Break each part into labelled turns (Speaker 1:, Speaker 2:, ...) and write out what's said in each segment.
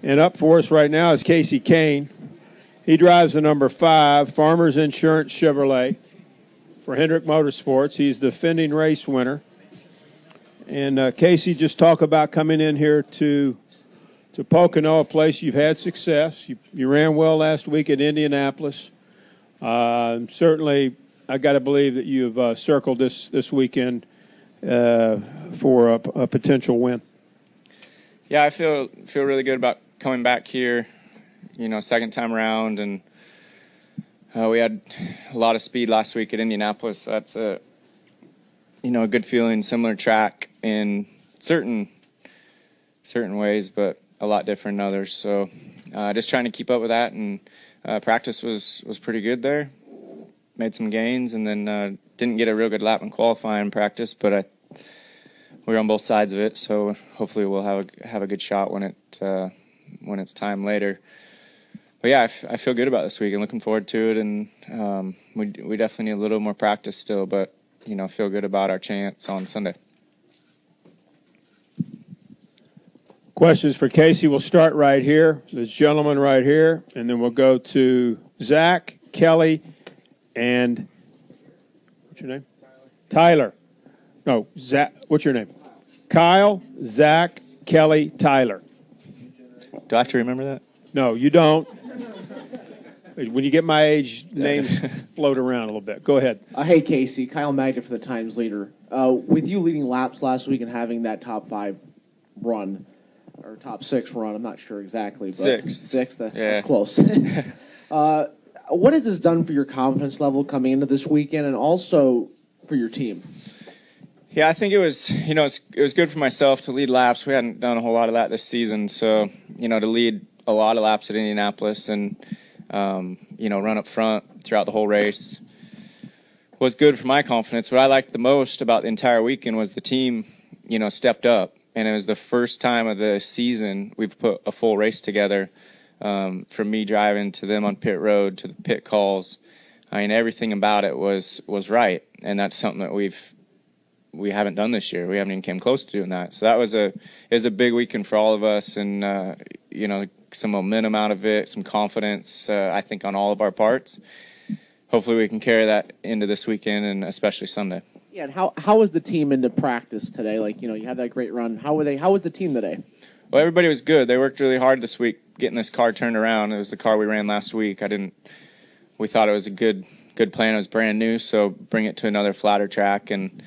Speaker 1: And up for us right now is Kasey Kahne. He drives the number 5 Farmers Insurance Chevrolet for Hendrick Motorsports. He's the defending race winner. And Kasey, just talk about coming in here to Pocono, a place you've had success. You ran well last week at Indianapolis. Certainly, I got to believe that you've circled this weekend for a potential win.
Speaker 2: Yeah, I feel really good about coming back here, second time around, and we had a lot of speed last week at Indianapolis. So that's a good feeling. Similar track in certain ways, but a lot different in others. So just trying to keep up with that, and practice was pretty good there. Made some gains, and then didn't get a real good lap in qualifying practice, but we were on both sides of it. So hopefully we'll have a good shot when it's time later. But yeah, I feel good about this week and looking forward to it. And we definitely need a little more practice still, but feel good about our chance on Sunday.
Speaker 1: Questions for Kasey. We'll start right here. This gentleman right here, and then we'll go to Zach, Kelly, and what's your name? Tyler. No, Zach. What's your name? Kyle, Zach, Kelly, Tyler.
Speaker 2: Do I have to remember that?
Speaker 1: No, you don't. When you get my age, names float around a little bit. Go ahead.
Speaker 3: Hey, Kasey. Kyle Magda for the Times leader. With you leading laps last week and having that top 5 run, or top 6 run, I'm not sure exactly. But Sixth? That's close. What has this done for your confidence level coming into this weekend and also for your team?
Speaker 2: Yeah, I think it was, it was good for myself to lead laps. We hadn't done a whole lot of that this season. So, to lead a lot of laps at Indianapolis and, run up front throughout the whole race was good for my confidence. What I liked the most about the entire weekend was the team, stepped up. And it was the first time of the season we've put a full race together, from me driving to them on pit road to the pit calls. I mean, everything about it was right. And that's something that we haven't done this year. We haven't even came close to doing that. So that was a big weekend for all of us, and some momentum out of it, some confidence, I think, on all of our parts. Hopefully we can carry that into this weekend and especially Sunday.
Speaker 3: Yeah, and how was the team into practice today? You had that great run. How was the team today?
Speaker 2: Well, everybody was good. They worked really hard this week getting this car turned around. It was the car we ran last week. We thought it was a good plan. It was brand new, so bring it to another flatter track and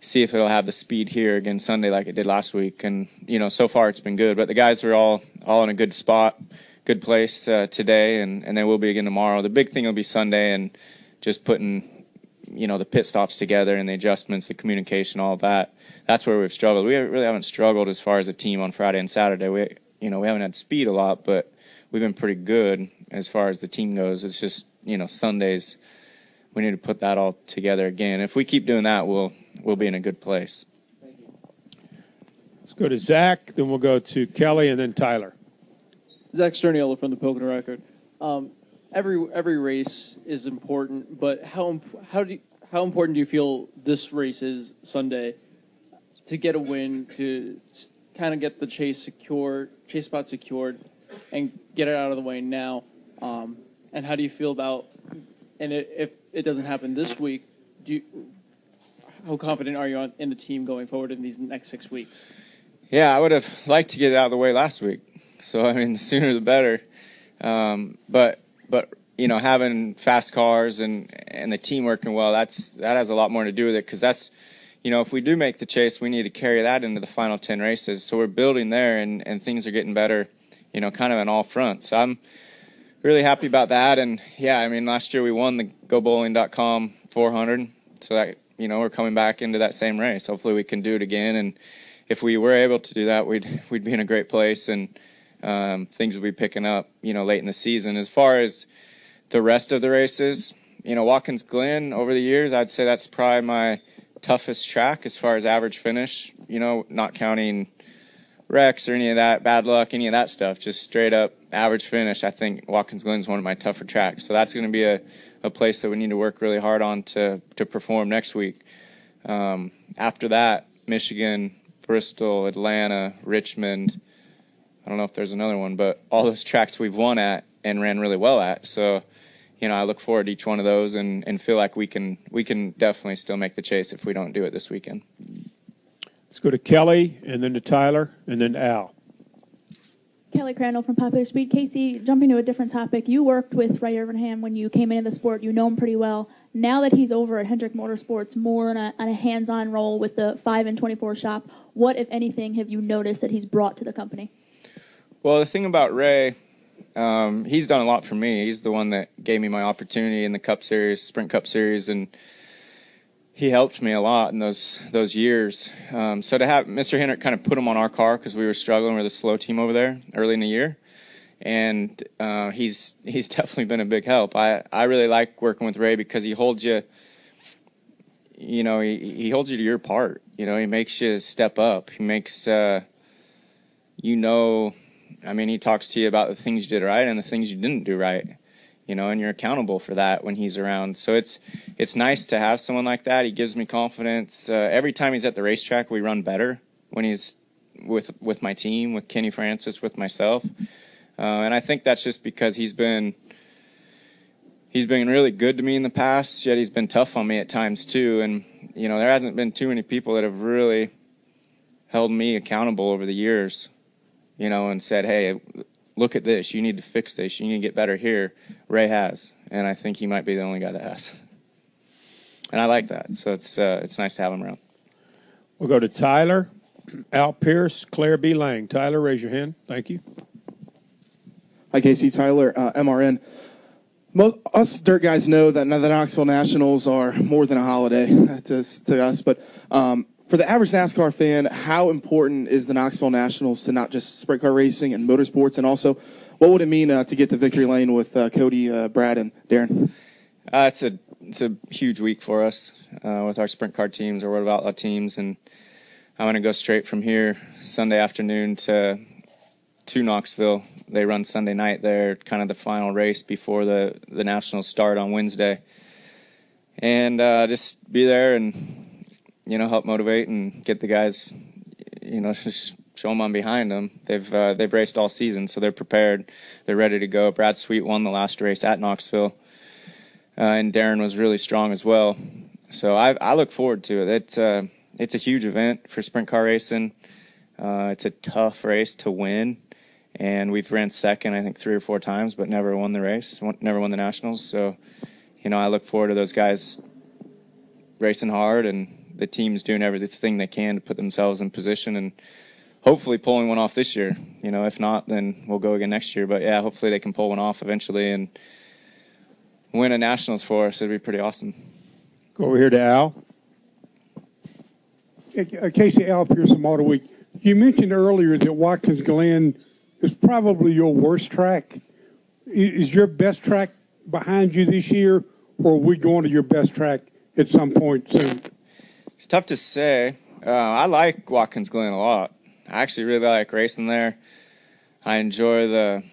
Speaker 2: see if it'll have the speed here again Sunday like it did last week. And, so far it's been good. But the guys were all in a good spot, good place today, and they will be again tomorrow. The big thing will be Sunday and just putting, the pit stops together and the adjustments, the communication, all of that. That's where we've struggled. We really haven't struggled as far as a team on Friday and Saturday. We haven't had speed a lot, but we've been pretty good as far as the team goes. It's just, Sundays, we need to put that all together again. If we keep doing that, we'll be in a good place.
Speaker 3: Thank you.
Speaker 1: Let's go to Zach, then we'll go to Kelly, and then Tyler.
Speaker 4: Zach Sterniolo from the Pocono Record. Every race is important, but how important do you feel this race is Sunday to get a win, to kind of get the chase spot secured, and get it out of the way now? And how do you feel about, and if it doesn't happen this week, how confident are you in the team going forward in these next 6 weeks?
Speaker 2: Yeah, I would have liked to get it out of the way last week. So, the sooner the better. But having fast cars and the team working well, that has a lot more to do with it, because that's, if we do make the chase, we need to carry that into the final 10 races. So we're building there, and things are getting better, kind of on all fronts. So I'm really happy about that. And, yeah, last year we won the GoBowling.com 400. So that, we're coming back into that same race. Hopefully we can do it again. And if we were able to do that, we'd be in a great place, and things will be picking up, late in the season. As far as the rest of the races, Watkins Glen over the years, I'd say that's probably my toughest track as far as average finish, not counting wrecks or any of that, bad luck, any of that stuff, just straight up average finish. I think Watkins Glen is one of my tougher tracks. So that's going to be a place that we need to work really hard on to perform next week. After that, Michigan, Bristol, Atlanta, Richmond, I don't know if there's another one, but all those tracks we've won at and ran really well at. So, I look forward to each one of those and feel like we can definitely still make the chase if we don't do it this weekend.
Speaker 1: Let's go to Kelly, and then to Tyler, and then to Al.
Speaker 5: Kelly Crandall from Popular Speed. Kasey, jumping to a different topic, you worked with Ray Evernham when you came into the sport. You know him pretty well. Now that he's over at Hendrick Motorsports, more on a hands-on role with the 5 and 24 shop, what, if anything, have you noticed that he's brought to the company?
Speaker 2: Well, the thing about Ray, he's done a lot for me. He's the one that gave me my opportunity in the Cup Series, Sprint Cup Series, and he helped me a lot in those years. So to have Mr. Hendrick kind of put him on our car because we were struggling with a slow team over there early in the year, and he's definitely been a big help. I really like working with Ray because he holds you. He holds you to your part. He makes you step up. He makes he talks to you about the things you did right and the things you didn't do right. And you're accountable for that when he's around. So it's nice to have someone like that. He gives me confidence. Every time he's at the racetrack, we run better when he's with my team, with Kenny Francis, with myself. And I think that's just because he's been really good to me in the past, yet he's been tough on me at times too. And, there hasn't been too many people that have really held me accountable over the years, and said, hey, look at this, you need to fix this, you need to get better here. Ray has, and I think he might be the only guy that has. And I like that, so it's nice to have him around.
Speaker 1: We'll go to Tyler, Al Pierce, Claire B. Lang. Tyler, raise your hand. Thank you.
Speaker 6: Hi, Kasey. Tyler, MRN. Us dirt guys know that the Knoxville Nationals are more than a holiday to us, but for the average NASCAR fan, how important is the Knoxville Nationals to not just sprint car racing and motorsports, and also what would it mean to get to victory lane with Cody, Brad, and Darren?
Speaker 2: It's a huge week for us with our sprint car teams, our World of Outlaw teams, and I'm going to go straight from here Sunday afternoon to Knoxville. They run Sunday night there, kind of the final race before the Nationals start on Wednesday, and just be there and help motivate and get the guys, just show them I'm behind them. They've raced all season, so they're prepared. They're ready to go. Brad Sweet won the last race at Knoxville, and Darren was really strong as well. So I look forward to it. It's a huge event for sprint car racing. It's a tough race to win, and we've ran second, I think, 3 or 4 times, but never won the race, never won the Nationals. So, I look forward to those guys racing hard and the team's doing everything they can to put themselves in position and hopefully pulling one off this year. If not, then we'll go again next year. But, yeah, hopefully they can pull one off eventually and win a Nationals for us. It'd be pretty awesome.
Speaker 1: Go over here to Al.
Speaker 7: Kasey, Al Pierce from Auto Week. You mentioned earlier that Watkins Glen is probably your worst track. Is your best track behind you this year, or are we going to your best track at some point soon?
Speaker 2: It's tough to say. I like Watkins Glen a lot. I actually really like racing there. I enjoy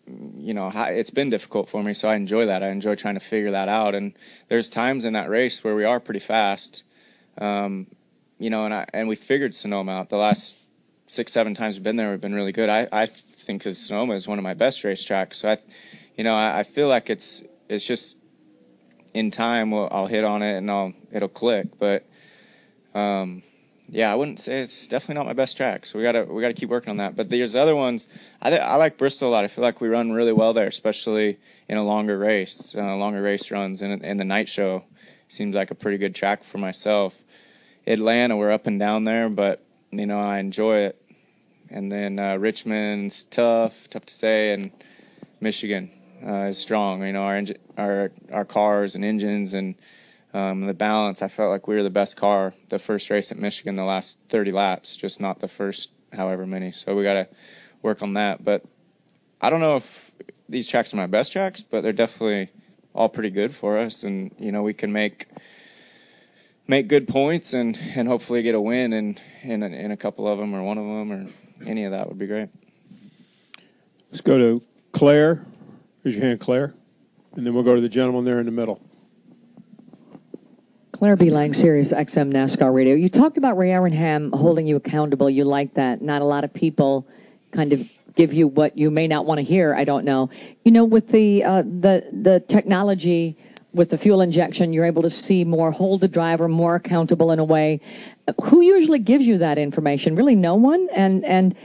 Speaker 2: it's been difficult for me, so I enjoy that. I enjoy trying to figure that out. And there's times in that race where we are pretty fast, and we figured Sonoma out. The last 6-7 times we've been there, we've been really good. I think Sonoma is one of my best racetracks. So I feel like it's just in time I'll hit on it and it'll click. But I wouldn't say it's definitely not my best track. So we gotta keep working on that. But there's other ones. I like Bristol a lot. I feel like we run really well there, especially in a longer race runs, and the night show seems like a pretty good track for myself. Atlanta, we're up and down there, but I enjoy it. And then Richmond's tough to say, and Michigan is strong. Our cars and engines and the balance. I felt like we were the best car the first race at Michigan, the last 30 laps, just not the first however many. So we got to work on that. But I don't know if these tracks are my best tracks, but they're definitely all pretty good for us. And we can make good points and hopefully get a win in a couple of them or one of them or any of that would be great.
Speaker 1: Let's go to Claire. Raise your hand, Claire. And then we'll go to the gentleman there in the middle.
Speaker 8: Claire B. Lang, Sirius XM NASCAR Radio. You talked about Ray Evernham holding you accountable. You like that. Not a lot of people kind of give you what you may not want to hear. I don't know. You know, with the technology, with the fuel injection, you're able to see more, hold the driver more accountable in a way. Who usually gives you that information? Really, no one. And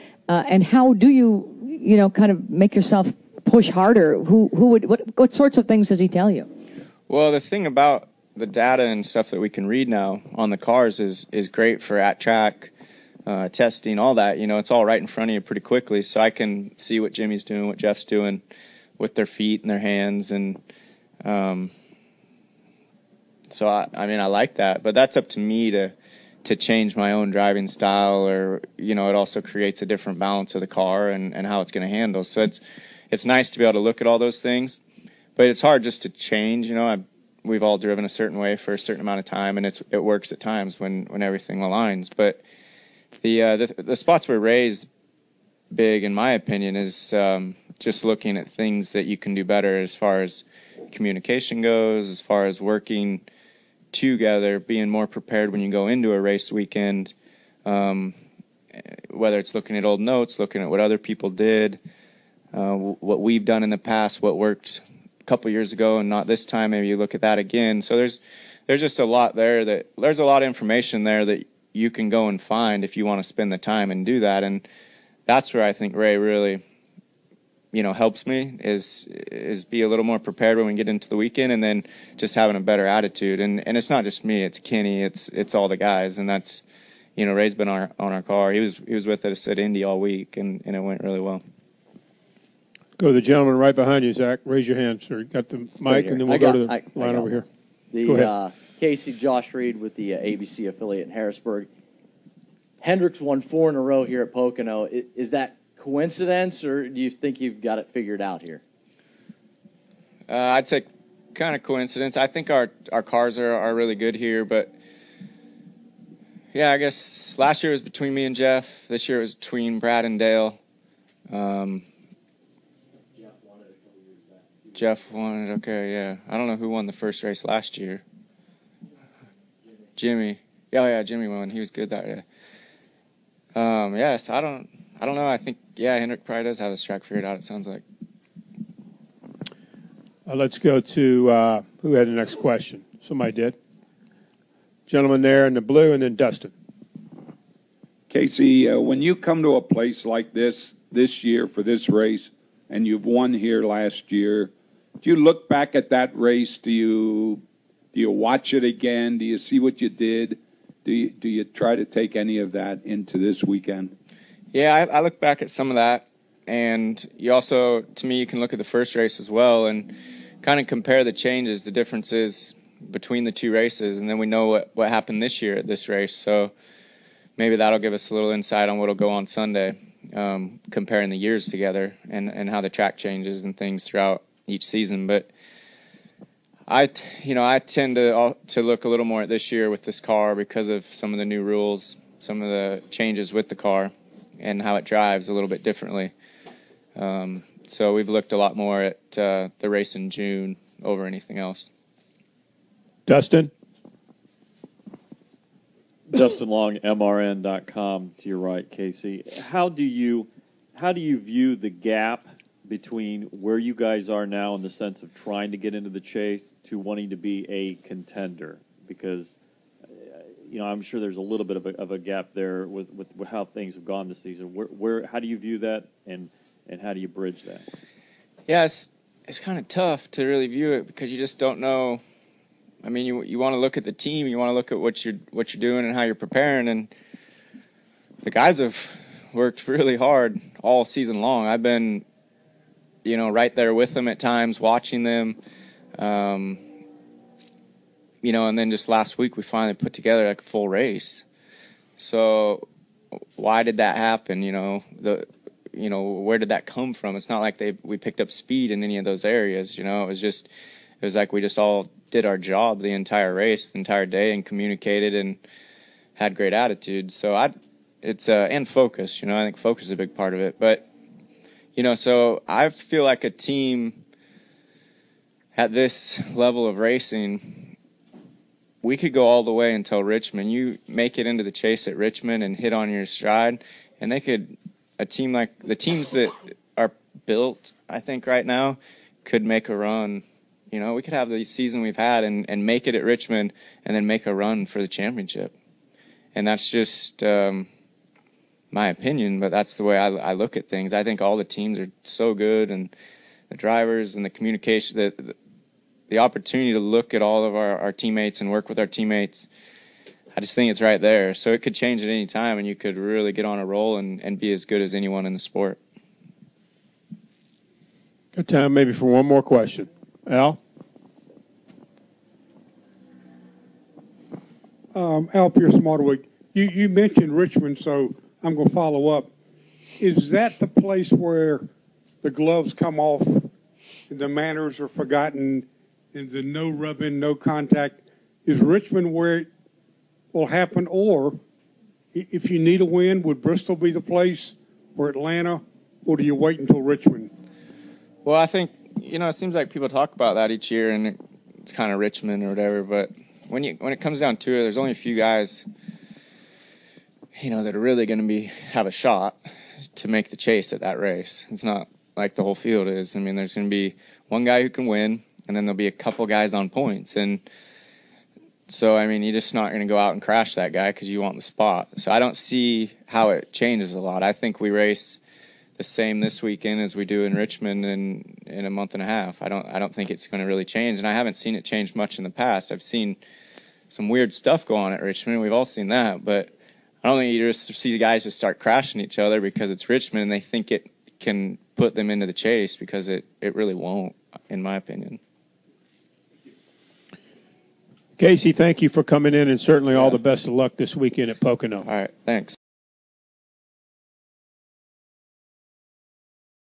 Speaker 8: how do you kind of make yourself push harder? What sorts of things does he tell you?
Speaker 2: Well, the thing about the data and stuff that we can read now on the cars is great for at track testing, all that. You know, it's all right in front of you pretty quickly, so I can see what Jimmy's doing, what Jeff's doing with their feet and their hands, and so I mean, I like that, but that's up to me to change my own driving style, or you know, it also creates a different balance of the car and how it's going to handle. So it's nice to be able to look at all those things, but it's hard just to change. You know, we've all driven a certain way for a certain amount of time, and it works at times when everything aligns. But the spots where Ray's big, in my opinion, is just looking at things that you can do better as far as communication goes, as far as working together, being more prepared when you go into a race weekend, whether it's looking at old notes, looking at what other people did, what we've done in the past, what worked a couple years ago and not this time, maybe you look at that again. So there's just a lot there, there's a lot of information there that you can go and find if you want to spend the time and do that. And that's where I think Ray really, you know, helps me is be a little more prepared when we get into the weekend, and then just having a better attitude. And it's not just me, it's Kenny, it's all the guys. And that's, you know, Ray's been on our car. He was with us at Indy all week, and it went really well.
Speaker 1: Go to the gentleman right behind you, Zach. Raise your hand, sir. Got the mic, and then we'll go to the line over here. Go ahead.
Speaker 9: Kasey, Josh Reed with the ABC affiliate in Harrisburg. Hendricks won 4 in a row here at Pocono. Is that coincidence, or do you think you've got it figured out here?
Speaker 2: I'd say kind of coincidence. I think our cars are really good here, but yeah, I guess last year was between me and Jeff. This year it was between Brad and Dale. Jeff won it. Okay, yeah. I don't know who won the first race last year. Jimmy. Oh yeah, Jimmy won. He was good that year. Yeah, so I don't know. I think, yeah, Hendrick probably does have this track figured out, it sounds like.
Speaker 1: Let's go to who had the next question? Somebody did. Gentleman there in the blue, and then Dustin.
Speaker 10: Kasey, when you come to a place like this year for this race, and you've won here last year, do you look back at that race? Do you watch it again? Do you see what you did? Do you try to take any of that into this weekend?
Speaker 2: Yeah, I look back at some of that, and you also, to me, you can look at the first race as well and kind of compare the changes, the differences between the two races, and then we know what happened this year at this race. So maybe that'll give us a little insight on what'll go on Sunday, comparing the years together and how the track changes and things throughout each season. But I tend to look a little more at this year with this car because of some of the new rules, some of the changes with the car, and how it drives a little bit differently. So we've looked a lot more at the race in June over anything else.
Speaker 1: Dustin?
Speaker 11: Dustin Long, MRN.com, to your right, Kasey. How do you view the gap between where you guys are now in the sense of trying to get into the chase to wanting to be a contender? Because I'm sure there's a little bit of a gap there with how things have gone this season. How do you view that, and how do you bridge that?
Speaker 2: Yeah, it's kind of tough to really view it because you just don't know. I mean, you want to look at the team, you want to look at what you're doing and how you're preparing, and the guys have worked really hard all season long. I've been, right there with them at times, watching them. And then just last week we finally put together like a full race. So why did that happen? Where did that come from? It's not like we picked up speed in any of those areas. It was like we just all did our job the entire race, the entire day, and communicated and had great attitude. So and focus. I think focus is a big part of it. But so I feel like a team at this level of racing, we could go all the way until Richmond. You make it into the chase at Richmond and hit on your stride, and they could, a team like the teams that are built, I think right now, could make a run. You know, we could have the season we've had and make it at Richmond and then make a run for the championship. And that's just my opinion, but that's the way I look at things. I think all the teams are so good, and the drivers and the communication, the opportunity to look at all of our teammates and work with our teammates, I just think it's right there. So it could change at any time, and you could really get on a roll and be as good as anyone in the sport.
Speaker 1: Good time maybe for one more question. Al?
Speaker 7: Al Pearson, Motorweek. You mentioned Richmond, so I'm going to follow up. Is that the place where the gloves come off, and the manners are forgotten, and the no rubbing, no contact? Is Richmond where it will happen? Or if you need a win, would Bristol be the place, or Atlanta, or do you wait until Richmond?
Speaker 2: Well, I think, you know, it seems like people talk about that each year, and it's kind of Richmond or whatever, but when it comes down to it, there's only a few guys, you know, that are really going to have a shot to make the chase at that race. It's not like the whole field is. I mean, there's going to be one guy who can win, and then there'll be a couple guys on points. And so, I mean, you're just not going to go out and crash that guy because you want the spot. So I don't see how it changes a lot. I think we race the same this weekend as we do in Richmond in a month and a half. I don't think it's going to really change, and I haven't seen it change much in the past. I've seen some weird stuff go on at Richmond. We've all seen that, but I don't think you just see guys just start crashing each other because it's Richmond and they think it can put them into the chase, because it really won't, in my opinion.
Speaker 1: Kasey, thank you for coming in, and certainly all the best of luck this weekend at Pocono.
Speaker 2: All right, thanks.